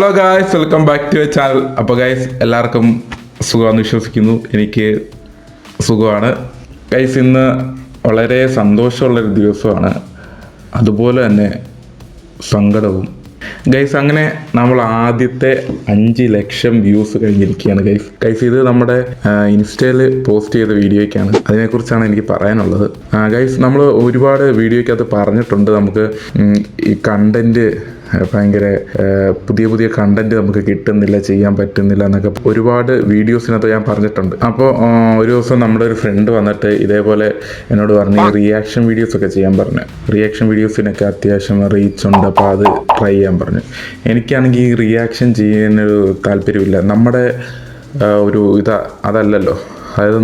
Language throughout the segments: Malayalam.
Hello guys, welcome back to a channel. അപ്പോൾ ഗായ്സ് എല്ലാവർക്കും സുഖമാണെന്ന് വിശ്വസിക്കുന്നു. എനിക്ക് സുഖമാണ് ഗായ്സ്. ഇന്ന് വളരെ സന്തോഷമുള്ളൊരു ദിവസമാണ്, അതുപോലെ തന്നെ സങ്കടവും ഗൈസ്. അങ്ങനെ നമ്മൾ ആദ്യത്തെ 5 ലക്ഷം വ്യൂസ് കഴിഞ്ഞിരിക്കുകയാണ് ഗൈസ്. ഇത് നമ്മുടെ ഇൻസ്റ്റയിൽ പോസ്റ്റ് ചെയ്ത വീഡിയോയ്ക്കാണ്. അതിനെക്കുറിച്ചാണ് എനിക്ക് പറയാനുള്ളത് ഗൈസ്. നമ്മൾ ഒരുപാട് വീഡിയോയ്ക്കകത്ത് പറഞ്ഞിട്ടുണ്ട്, നമുക്ക് ഈ കണ്ടന്റ് ഭയങ്കര പുതിയ കണ്ടന്റ് നമുക്ക് കിട്ടുന്നില്ല, ചെയ്യാൻ പറ്റുന്നില്ല എന്നൊക്കെ ഒരുപാട് വീഡിയോസിനകത്ത് ഞാൻ പറഞ്ഞിട്ടുണ്ട്. അപ്പോൾ ഒരു ദിവസം നമ്മുടെ ഒരു ഫ്രണ്ട് വന്നിട്ട് ഇതേപോലെ എന്നോട് പറഞ്ഞ് റിയാക്ഷൻ വീഡിയോസ് ഒക്കെ ചെയ്യാൻ പറഞ്ഞു. റിയാക്ഷൻ വീഡിയോസിനൊക്കെ അത്യാവശ്യം റീച്ച് ഉണ്ട്, അപ്പോൾ അത് ട്രൈ ചെയ്യാൻ പറഞ്ഞു. എനിക്കാണെങ്കിൽ ഈ റിയാക്ഷൻ ചെയ്യാനൊരു താല്പര്യമില്ല. നമ്മുടെ ഒരു അതല്ലല്ലോ, അതായത്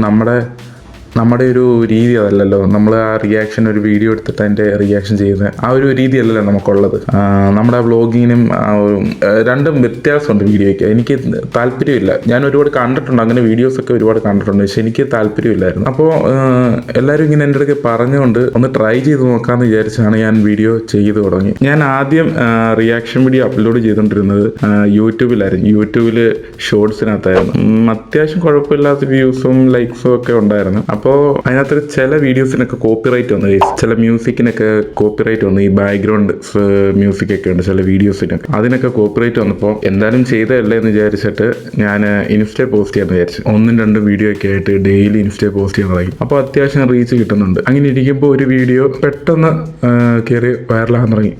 നമ്മുടെ ഒരു രീതി അതല്ലല്ലോ. നമ്മൾ ആ റിയാക്ഷൻ ഒരു വീഡിയോ എടുത്തിട്ട് അതിൻ്റെ റിയാക്ഷൻ ചെയ്യുന്ന ആ ഒരു രീതിയല്ലല്ലോ നമുക്കുള്ളത്. നമ്മുടെ വ്ളോഗിങ്ങിനും രണ്ടും വ്യത്യാസമുണ്ട് വീഡിയോയ്ക്ക്. എനിക്ക് താല്പര്യമില്ല. ഞാൻ ഒരുപാട് കണ്ടിട്ടുണ്ട്, അങ്ങനെ വീഡിയോസൊക്കെ ഒരുപാട് കണ്ടിട്ടുണ്ട്, പക്ഷെ എനിക്ക് താല്പര്യമില്ലായിരുന്നു. അപ്പോൾ എല്ലാവരും ഇങ്ങനെ എൻ്റെ അടുത്ത് പറഞ്ഞുകൊണ്ട് ഒന്ന് ട്രൈ ചെയ്ത് നോക്കാമെന്ന് വിചാരിച്ചാണ് ഞാൻ വീഡിയോ ചെയ്തു തുടങ്ങി. ഞാൻ ആദ്യം റിയാക്ഷൻ വീഡിയോ അപ്ലോഡ് ചെയ്തുകൊണ്ടിരുന്നത് യൂട്യൂബിലായിരുന്നു. യൂട്യൂബിൽ ഷോർട്സിനകത്തായിരുന്നു. അത്യാവശ്യം കുഴപ്പമില്ലാത്ത വ്യൂസും ലൈക്സും ഒക്കെ ഉണ്ടായിരുന്നു. അപ്പോൾ അതിനകത്തൊരു ചില വീഡിയോസിനൊക്കെ കോപ്പിറൈറ്റ് വന്നു, ചില മ്യൂസിക്കിനൊക്കെ കോപ്പിറൈറ്റ് വന്നു. ഈ ബാക്ക്ഗ്രൗണ്ട് മ്യൂസിക് ഒക്കെ ഉണ്ട് ചില വീഡിയോസിനൊക്കെ, അതിനൊക്കെ കോപ്പിറൈറ്റ് വന്നപ്പോൾ എന്തായാലും ചെയ്തതല്ലേ എന്ന് വിചാരിച്ചിട്ട് ഞാൻ ഇൻസ്റ്റയിൽ പോസ്റ്റ് ചെയ്യാമെന്ന് വിചാരിച്ചു. 1-2 വീഡിയോ ഒക്കെ ആയിട്ട് ഡെയിലി ഇൻസ്റ്റയിൽ പോസ്റ്റ് ചെയ്യാൻ തുടങ്ങി. അപ്പോൾ അത്യാവശ്യം റീച്ച് കിട്ടുന്നുണ്ട്. അങ്ങനെ ഇരിക്കുമ്പോൾ ഒരു വീഡിയോ പെട്ടെന്ന് കയറി വൈറലാകാൻ തുടങ്ങി.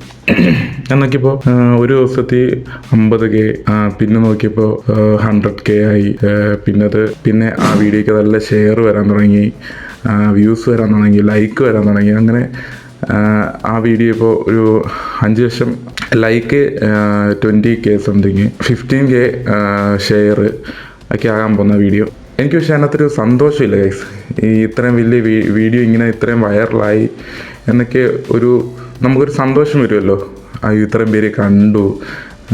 ഞാൻ നോക്കിയപ്പോൾ ഒരു ദിവസത്തിൽ 50K, പിന്നെ നോക്കിയപ്പോൾ 100K ആയി. പിന്നെ ആ വീഡിയോയ്ക്ക് നല്ല ഷെയർ വരാൻ തുടങ്ങി, വ്യൂസ് വരാൻ തുടങ്ങി, ലൈക്ക് വരാൻ തുടങ്ങി. അങ്ങനെ ആ വീഡിയോ ഇപ്പോൾ ഒരു 5 ലക്ഷം like, 20K something, 15K share ഒക്കെ ആകാൻ പോകുന്ന വീഡിയോ. എനിക്ക് പക്ഷേ അതിനകത്തൊരു സന്തോഷമില്ല ഗൈസ്. ഈ ഇത്രയും വലിയ വീഡിയോ ഇങ്ങനെ ഇത്രയും വൈറലായി എന്നൊക്കെ നമുക്കൊരു സന്തോഷം വരുമല്ലോ, ഇത്രയും പേര് കണ്ടു.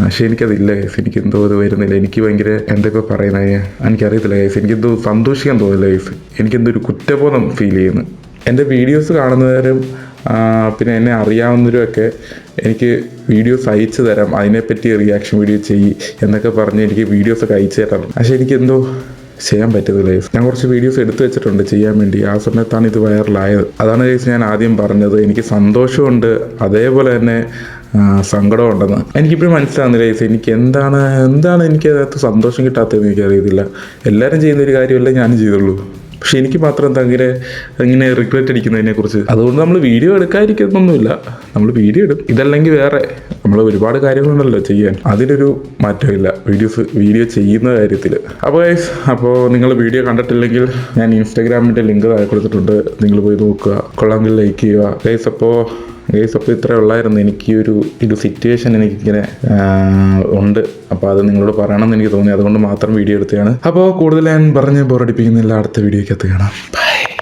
പക്ഷെ എനിക്കതില്ല ഗൈസ്. എനിക്കെന്തോ അത് വരുന്നില്ല. എനിക്ക് ഭയങ്കര എന്തൊക്കെ പറയുന്നത് എനിക്കറിയത്തില്ല ഗൈസ്. എനിക്കെന്തോ സന്തോഷിക്കാൻ തോന്നില്ല ഗൈസ്. എനിക്കെന്തോ ഒരു കുറ്റബോധം ഫീൽ ചെയ്യുന്നു. എൻ്റെ വീഡിയോസ് കാണുന്നവരും പിന്നെ എന്നെ അറിയാവുന്നവരുമൊക്കെ എനിക്ക് വീഡിയോസ് അയച്ചു തരാം, അതിനെപ്പറ്റി റിയാക്ഷൻ വീഡിയോ എന്നൊക്കെ പറഞ്ഞ് എനിക്ക് വീഡിയോസൊക്കെ അയച്ചു തരാം. പക്ഷേ എനിക്കെന്തോ ചെയ്യാൻ പറ്റുന്നില്ല ഗൈസ്. ഞാൻ കുറച്ച് വീഡിയോസ് എടുത്തു വെച്ചിട്ടുണ്ട് ചെയ്യാൻ വേണ്ടി. ആ സമയത്താണ് ഇത് വൈറലായത്. അതാണ് ഗൈസ് ഞാൻ ആദ്യം പറഞ്ഞത്. എനിക്ക് സന്തോഷമുണ്ട്, അതേപോലെ തന്നെ സങ്കടം ഉണ്ടെന്ന്. എനിക്കിപ്പോഴും മനസ്സിലാകുന്നില്ല ഗൈസ്. എനിക്ക് എന്താണ് എനിക്ക് അതിനകത്ത് സന്തോഷം കിട്ടാത്തതെന്ന് എനിക്കറിയത്തില്ല. എല്ലാവരും ചെയ്യുന്നൊരു കാര്യമല്ലേ ഞാനും ചെയ്തുള്ളൂ. പക്ഷെ എനിക്ക് മാത്രം എന്താ ഇങ്ങനെ റിഗ്രറ്റ് അടിക്കുന്നതിനെക്കുറിച്ച്. അതുകൊണ്ട് നമ്മൾ വീഡിയോ എടുക്കാതിരിക്കുന്നൊന്നുമില്ല, നമ്മൾ വീഡിയോ എടുക്കും. ഇതല്ലെങ്കിൽ വേറെ നമ്മൾ ഒരുപാട് കാര്യങ്ങളുണ്ടല്ലോ ചെയ്യാൻ, അതിലൊരു മാറ്റമില്ല വീഡിയോ ചെയ്യുന്ന കാര്യത്തിൽ. അപ്പോൾ നിങ്ങൾ വീഡിയോ കണ്ടിട്ടില്ലെങ്കിൽ ഞാൻ ഇൻസ്റ്റാഗ്രാമിൻ്റെ ലിങ്ക് താഴെ കൊടുത്തിട്ടുണ്ട്, നിങ്ങൾ പോയി നോക്കുക. കൊള്ളാമെങ്കിൽ ലൈക്ക് ചെയ്യുക ഗൈസ്. അപ്പോൾ ഇത്രേ ഉള്ളായിരുന്നു. എനിക്കൊരു സിറ്റുവേഷൻ എനിക്കിങ്ങനെ ഉണ്ട്. അപ്പോൾ അത് നിങ്ങളോട് പറയണമെന്ന് എനിക്ക് തോന്നി, അതുകൊണ്ട് മാത്രം വീഡിയോ എടുത്തതാണ്. അപ്പോൾ കൂടുതൽ ഞാൻ പറഞ്ഞ് ബോറടിപ്പിക്കുന്നില്ല. അടുത്ത വീഡിയോയ്ക്കകത്ത് കാണാം.